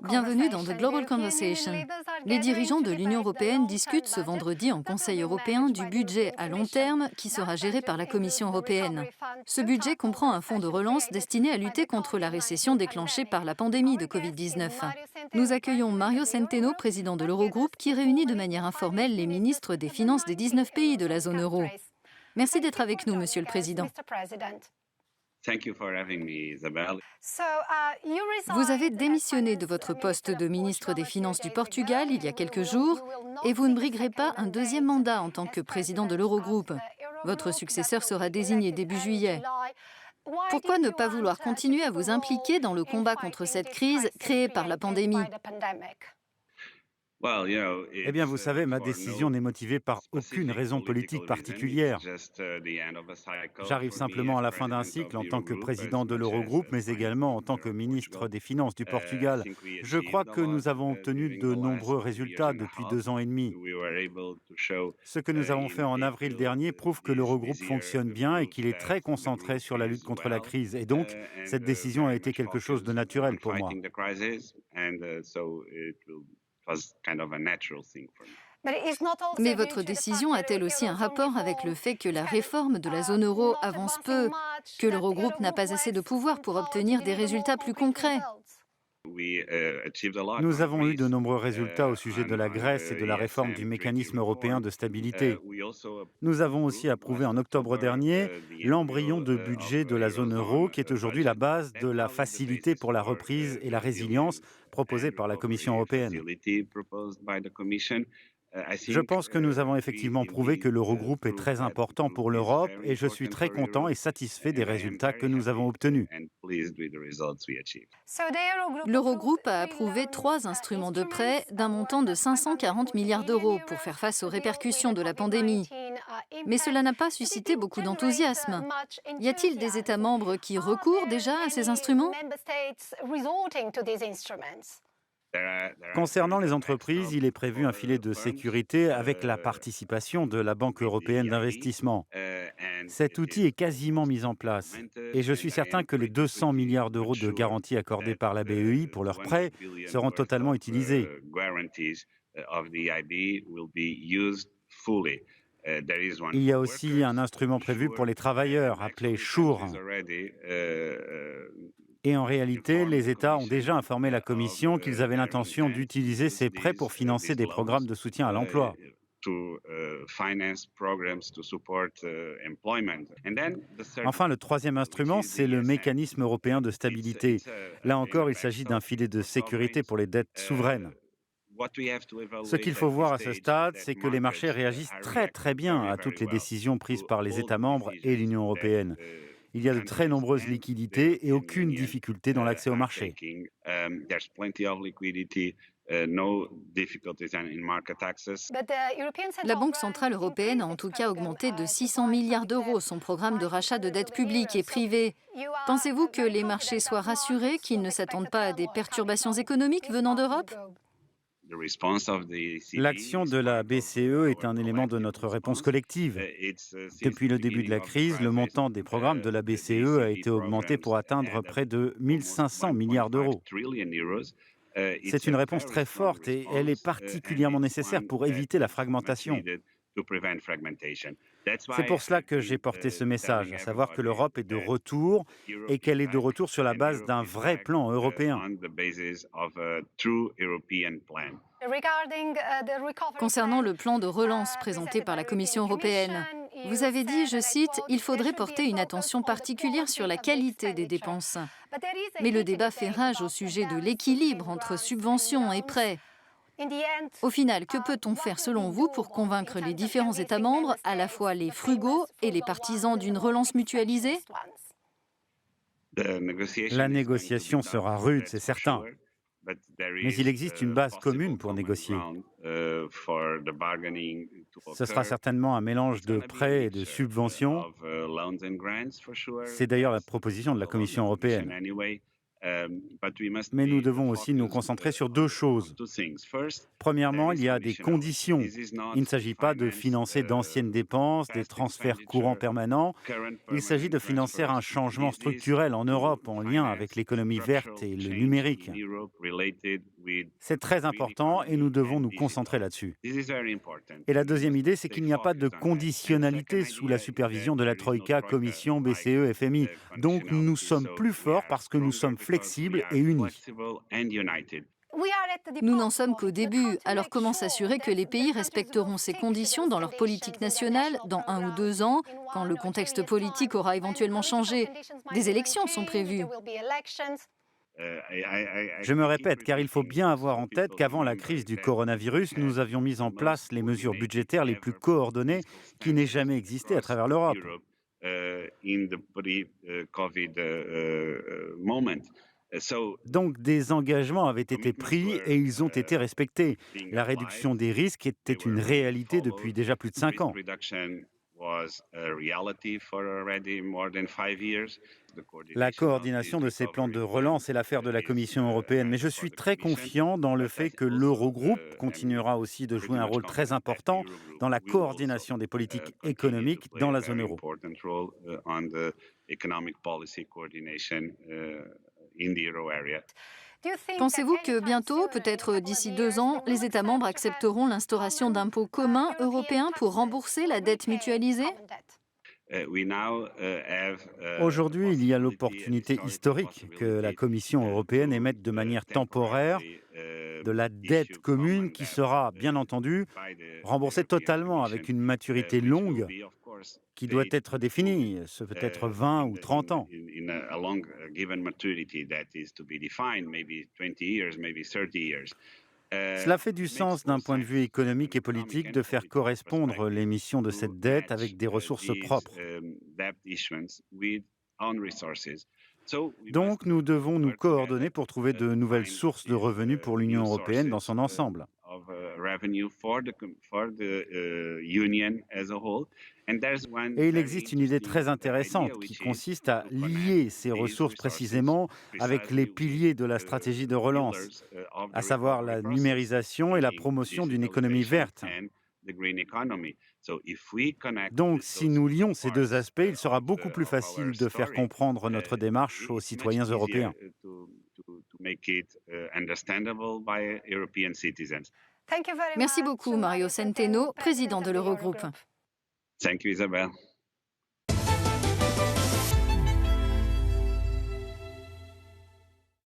Bienvenue dans The Global Conversation. Les dirigeants de l'Union européenne discutent ce vendredi en Conseil européen du budget à long terme qui sera géré par la Commission européenne. Ce budget comprend un fonds de relance destiné à lutter contre la récession déclenchée par la pandémie de Covid-19. Nous accueillons Mario Centeno, président de l'Eurogroupe, qui réunit de manière informelle les ministres des Finances des 19 pays de la zone euro. Merci d'être avec nous, Monsieur le Président. Vous avez démissionné de votre poste de ministre des Finances du Portugal il y a quelques jours et vous ne briguerez pas un deuxième mandat en tant que président de l'Eurogroupe. Votre successeur sera désigné début juillet. Pourquoi ne pas vouloir continuer à vous impliquer dans le combat contre cette crise créée par la pandémie ? Eh bien, vous savez, ma décision n'est motivée par aucune raison politique particulière. J'arrive simplement à la fin d'un cycle en tant que président de l'Eurogroupe, mais également en tant que ministre des Finances du Portugal. Je crois que nous avons obtenu de nombreux résultats depuis 2 ans et demi. Ce que nous avons fait en avril dernier prouve que l'Eurogroupe fonctionne bien et qu'il est très concentré sur la lutte contre la crise. Et donc, cette décision a été quelque chose de naturel pour moi. Mais votre décision a-t-elle aussi un rapport avec le fait que la réforme de la zone euro avance peu, que l'Eurogroupe n'a pas assez de pouvoir pour obtenir des résultats plus concrets ? Nous avons eu de nombreux résultats au sujet de la Grèce et de la réforme du mécanisme européen de stabilité. Nous avons aussi approuvé en octobre dernier l'embryon de budget de la zone euro, qui est aujourd'hui la base de la facilité pour la reprise et la résilience proposée par la Commission européenne. Je pense que nous avons effectivement prouvé que l'Eurogroupe est très important pour l'Europe et je suis très content et satisfait des résultats que nous avons obtenus. L'Eurogroupe a approuvé 3 instruments de prêt d'un montant de 540 milliards d'euros pour faire face aux répercussions de la pandémie. Mais cela n'a pas suscité beaucoup d'enthousiasme. Y a-t-il des États membres qui recourent déjà à ces instruments ? Concernant les entreprises, il est prévu un filet de sécurité avec la participation de la Banque européenne d'investissement. Cet outil est quasiment mis en place et je suis certain que les 200 milliards d'euros de garanties accordées par la BEI pour leurs prêts seront totalement utilisés. Il y a aussi un instrument prévu pour les travailleurs, appelé SURE. Et en réalité, les États ont déjà informé la Commission qu'ils avaient l'intention d'utiliser ces prêts pour financer des programmes de soutien à l'emploi. Enfin, le troisième instrument, c'est le mécanisme européen de stabilité. Là encore, il s'agit d'un filet de sécurité pour les dettes souveraines. Ce qu'il faut voir à ce stade, c'est que les marchés réagissent très bien à toutes les décisions prises par les États membres et l'Union européenne. Il y a de très nombreuses liquidités et aucune difficulté dans l'accès au marché. La Banque centrale européenne a en tout cas augmenté de 600 milliards d'euros son programme de rachat de dettes publiques et privées. Pensez-vous que les marchés soient rassurés, qu'ils ne s'attendent pas à des perturbations économiques venant d'Europe ? L'action de la BCE est un élément de notre réponse collective. Depuis le début de la crise, le montant des programmes de la BCE a été augmenté pour atteindre près de 1 500 milliards d'euros. C'est une réponse très forte et elle est particulièrement nécessaire pour éviter la fragmentation. C'est pour cela que j'ai porté ce message, à savoir que l'Europe est de retour et qu'elle est de retour sur la base d'un vrai plan européen. Concernant le plan de relance présenté par la Commission européenne, vous avez dit, je cite, « Il faudrait porter une attention particulière sur la qualité des dépenses ». Mais le débat fait rage au sujet de l'équilibre entre subventions et prêts. Au final, que peut-on faire selon vous pour convaincre les différents États membres, à la fois les frugaux et les partisans d'une relance mutualisée ? La négociation sera rude, c'est certain. Mais il existe une base commune pour négocier. Ce sera certainement un mélange de prêts et de subventions. C'est d'ailleurs la proposition de la Commission européenne. Mais nous devons aussi nous concentrer sur deux choses. Premièrement, il y a des conditions. Il ne s'agit pas de financer d'anciennes dépenses, des transferts courants permanents. Il s'agit de financer un changement structurel en Europe en lien avec l'économie verte et le numérique. C'est très important et nous devons nous concentrer là-dessus. Et la deuxième idée, c'est qu'il n'y a pas de conditionnalité sous la supervision de la Troïka, Commission, BCE, FMI. Donc nous sommes plus forts parce que nous sommes flexibles et unis. Nous n'en sommes qu'au début, alors comment s'assurer que les pays respecteront ces conditions dans leur politique nationale dans 1 ou 2 ans, quand le contexte politique aura éventuellement changé? Des élections sont prévues. Je me répète, car il faut bien avoir en tête qu'avant la crise du coronavirus, nous avions mis en place les mesures budgétaires les plus coordonnées qui n'aient jamais existé à travers l'Europe. Donc des engagements avaient été pris et ils ont été respectés. La réduction des risques était une réalité depuis déjà plus de 5 ans. La coordination de ces plans de relance est l'affaire de la Commission européenne, mais je suis très confiant dans le fait que l'Eurogroupe continuera aussi de jouer un rôle très important dans la coordination des politiques économiques dans la zone euro. Pensez-vous que bientôt, peut-être d'ici 2 ans, les États membres accepteront l'instauration d'impôts communs européens pour rembourser la dette mutualisée? Aujourd'hui, il y a l'opportunité historique que la Commission européenne émette de manière temporaire de la dette commune qui sera, bien entendu, remboursée totalement avec une maturité longue qui doit être définie. Ce peut être 20 ou 30 ans. Cela fait du sens d'un point de vue économique et politique de faire correspondre l'émission de cette dette avec des ressources propres. Donc, nous devons nous coordonner pour trouver de nouvelles sources de revenus pour l'Union européenne dans son ensemble. Et il existe une idée très intéressante qui consiste à lier ces ressources précisément avec les piliers de la stratégie de relance, à savoir la numérisation et la promotion d'une économie verte. Donc, si nous lions ces deux aspects, il sera beaucoup plus facile de faire comprendre notre démarche aux citoyens européens. Merci beaucoup, Mario Centeno, président de l'Eurogroupe. Thank you, Isabelle.